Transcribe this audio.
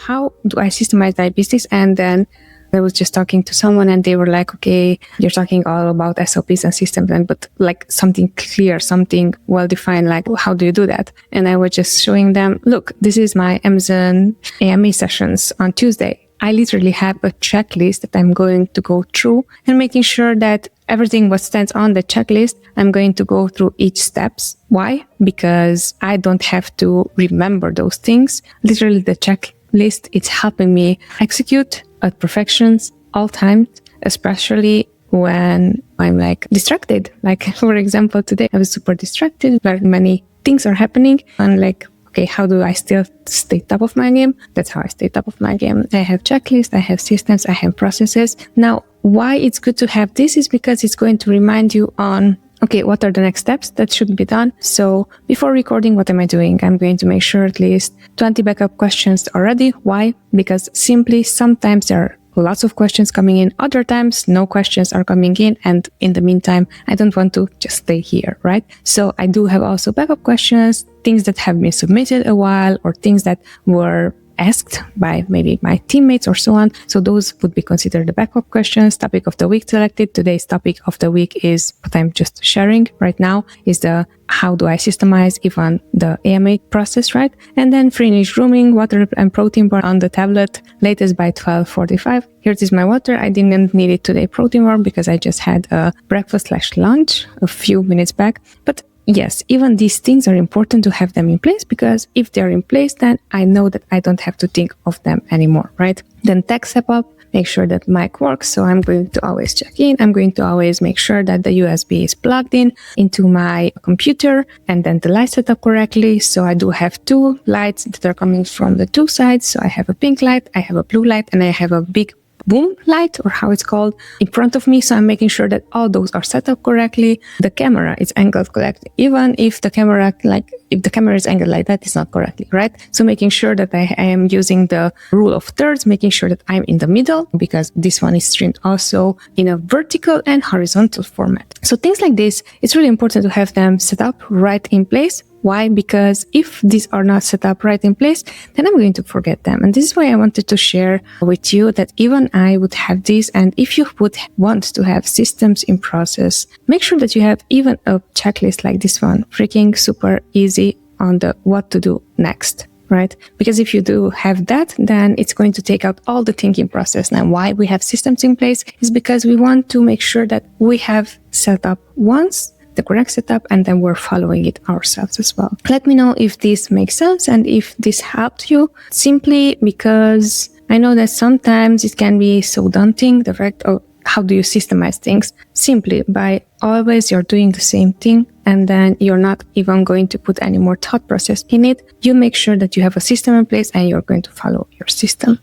how do I systemize my business? And then I was just talking to someone and they were like, okay, you're talking all about SOPs and systems, but like something clear, something well-defined, like how do you do that? And I was just showing them, look, this is my Amazon AMA sessions on Tuesday. I literally have a checklist that I'm going to go through and making sure that everything what stands on the checklist, I'm going to go through each steps. Why? Because I don't have to remember those things. Literally the checklist, it's helping me execute at perfections all times, especially when I'm like distracted. Like for example, today I was super distracted. Very many things are happening and like, okay, how do I still stay top of my game? That's how I stay top of my game. I have checklists, I have systems, I have processes. Now, why it's good to have this is because it's going to remind you on, okay, what are the next steps that should be done? So before recording, what am I doing? I'm going to make sure at least 20 backup questions already. Why? Because simply sometimes there are lots of questions coming in. Other times, no questions are coming in. And in the meantime, I don't want to just stay here, right? So I do have also backup questions, things that have been submitted a while or things that were asked by maybe my teammates or so on. So those would be considered the backup questions. Topic of the week selected. Today's topic of the week is what I'm just sharing right now is the how do I systemize even the AMA process, right? And then finish grooming, water and protein bar on the tablet, latest by 12:45. Here is my water. I didn't need it today, protein bar, because I just had a breakfast/lunch a few minutes back. But yes, even these things are important to have them in place, because if they're in place, then I know that I don't have to think of them anymore, right? Then tech setup, make sure that mic works. So I'm going to always check in. I'm going to always make sure that the USB is plugged in into my computer and then the light set up correctly. So I do have two lights that are coming from the two sides. So I have a pink light, I have a blue light, and I have a big boom light, or how it's called, in front of me. So I'm making sure that all those are set up correctly. The camera is angled correctly. Even if the camera, if the camera is angled like that, it's not correctly, right? So making sure that I am using the rule of thirds, making sure that I'm in the middle, because this one is streamed also in a vertical and horizontal format. So things like this, it's really important to have them set up right in place. Why? Because if these are not set up right in place, then I'm going to forget them. And this is why I wanted to share with you that even I would have these. And if you would want to have systems in process, make sure that you have even a checklist like this one, freaking super easy on the what to do next, right? Because if you do have that, then it's going to take out all the thinking process. Now, why we have systems in place is because we want to make sure that we have set up once the correct setup, and then we're following it ourselves as well. Let me know if this makes sense and if this helped you, simply because I know that sometimes it can be so daunting, the fact of how do you systemize things, simply by always you're doing the same thing and then you're not even going to put any more thought process in it. You make sure that you have a system in place and you're going to follow your system.